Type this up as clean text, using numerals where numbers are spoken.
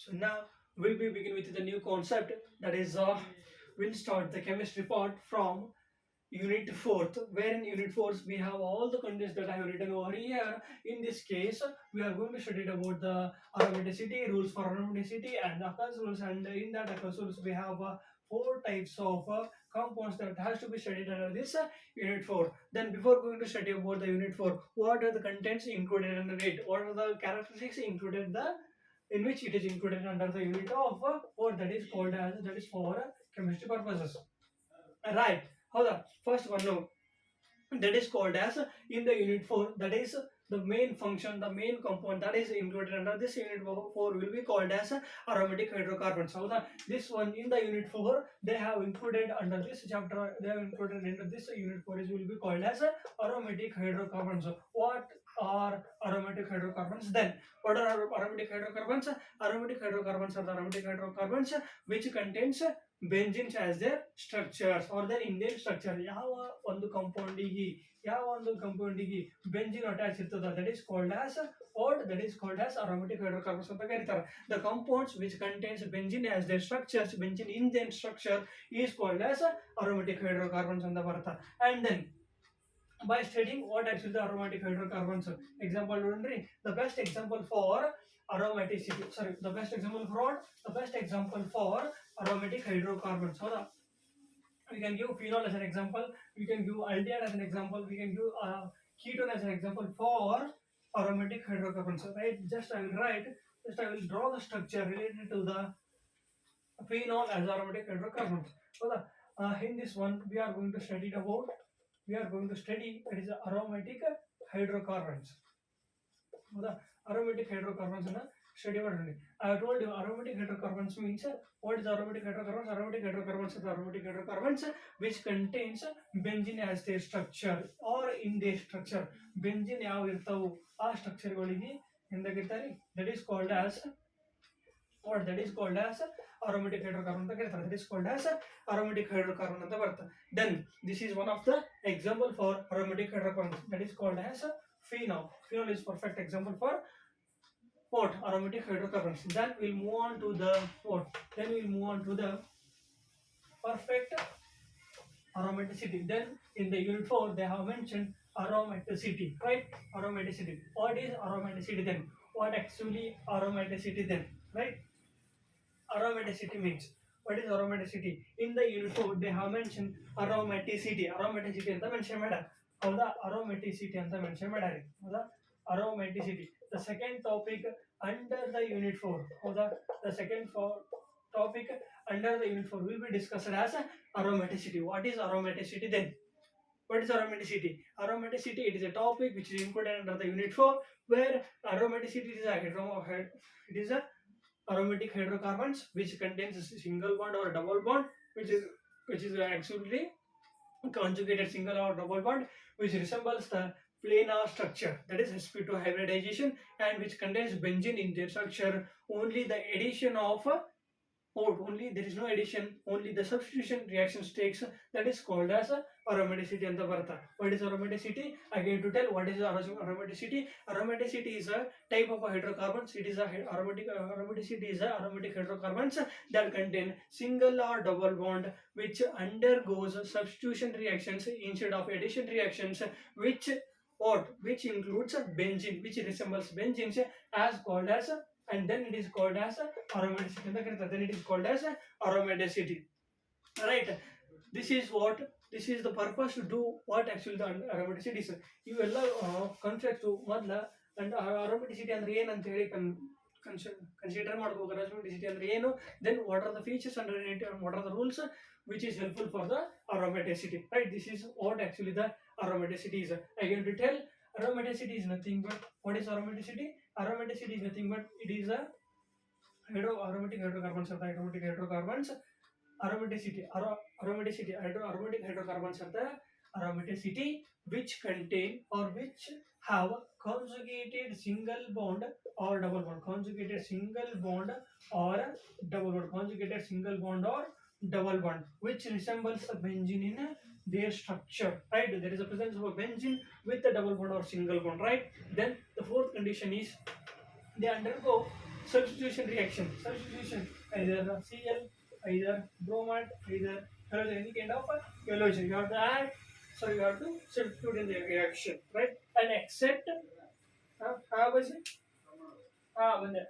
So now we'll be begin with the new concept, that is we'll start the chemistry part from unit 4th, where in unit 4th we have all the conditions that I have written over here. In this case, we are going to study about the aromaticity, rules for aromaticity and occurrence rules, and in that occurrence rules we have four types of compounds that has to be studied under this unit 4. Then before going to study about the unit 4, what are the contents included under it, what are the characteristics included the in which it is included under the unit of 4, that is called as, that is for chemistry purposes. Right. Hold on. First one, no, that is called as in the unit 4, that is the main function, the main component that is included under this unit 4 will be called as aromatic hydrocarbons. So this one in the unit 4 they have included under this chapter, they have included into this unit 4 is will be called as aromatic hydrocarbons. What are aromatic hydrocarbons? Then what are aromatic hydrocarbons? Aromatic hydrocarbons are the aromatic hydrocarbons which contains benzenes as their structures are their Indian structure. ಯಾವ ಒಂದು ಕಂಪೌಂಡಿಗೆ benzene attach ಇರ್ತದ that is called as that is called as aromatic hydrocarbons ಅಂತ ಕರೀತಾರೆ. The compounds which contains benzene as their structures, benzene in their structure is called as aromatic hydrocarbons ಅಂತ ಬರುತ್ತೆ. And then by studying what actually the aromatic hydrocarbons, example ನೋಡ್ರಿ, the best example for aromaticity, sorry, the best example for what? The best example for aromatic hydrocarbons. So we can give phenol as an example, we can give aldehyde as an example, we can give ketone as an example for aromatic hydrocarbons. Right, just I will draw the structure related to the phenol as aromatic hydrocarbons. So in this one we are going to study about, that is aromatic hydrocarbons. ಹೌದಾ, aromatic hydrocarbons ಅನ್ನ study ಮಾಡೋಣ. I have told you aromatic hydrocarbons means what is aromatic hydrocarbons? Aromatic hydrocarbons are the aromatic hydrocarbons which contains benzene as their structure or in their structure. Benzene ಯಾವ ಇರ್ತಾವು ಆ structure ಗಳಿಗೆ ಎಂದಾಗಿರ್ತಾರೆ, that is called as what? That is called as aromatic hydrocarbon ಅಂತ ಕರೀತಾರೆ. That is called as aromatic hydrocarbon ಅಂತ ಬರುತ್ತೆ. Then this is one of the example for aromatic hydrocarbons, that is called as phenol. Phenol is perfect example for what? Aromatic hydrocarbons. Then we'll move on to the what? Then we'll move on to the perfect aromaticity. Then in the unit 4 they have mentioned aromaticity, right? Aromaticity. What is aromaticity then? What actually aromaticity then? Right? Aromaticity means, what is aromaticity? In the unit 4 they have mentioned aromaticity. Aromaticity ಅಂತ mention ಮಾಡ್ಯಾರ. ಹೌದಾ, aromaticity ಅಂತ mention ಮಾಡ್ಯಾರ. ಹೌದಾ, aromaticity, the second topic under the unit 4. ಹೌದಾ, the second topic under the unit 4 will be discussed as aromaticity. What is aromaticity then? What is aromaticity? Aromaticity, it is a topic which is included under the unit 4, where aromaticity is a aromatic hydrocarbons which contains a single bond or a double bond, which is actually conjugated single or double bond which resembles the planar structure, that is sp2 hybridization, and which contains benzene in their structure. Only the addition of only there is no addition, only the substitution reactions takes, that is called as aromaticity ಅಂತ ಬರುತ್ತೆ. What is aromaticity? Again to tell what is aromaticity. Aromaticity is a type of hydrocarbons. It is a aromaticity is a aromatic hydrocarbons that contain single or double bond which undergoes substitution reactions instead of addition reactions, which includes benzene, which resembles benzene, as called as, and then it is called as aromaticity. Then it is called as aromaticity. Right, this is the purpose to do what actually the aromaticity is. ಇವೆಲ್ಲ concepts ಮೊದಲ and aromaticity ಅಂದ್ರೆ ಏನು ಅಂತ ಹೇಳಿ consider ಮಾಡ್ಕೋಬೇಕು. aromaticity ಅಂದ್ರೆ ಏನು, then what are the features under it and what are the rules which is helpful for the aromaticity. Right, this is what actually the aromaticity is. Again to tell, aromaticity is nothing but, what is aromaticity? Aromaticity is nothing but it is a aromatic hydrocarbons are the aromatic hydrocarbons. Aromatic hydrocarbons are the aromaticity which contain or which have conjugated single bond or double bond, conjugated single bond or double bond, conjugated single bond or double bond which resembles the benzene in their structure. Right, there is a presence of a benzene with a double bond or single bond. Right, then the fourth condition is they undergo substitution reaction. Substitution, either Cl, either bromide, either halogen, any kind of halogen. You have to add, so you have to substitute in the reaction, right? And accept. हाँ बस हाँ बंदे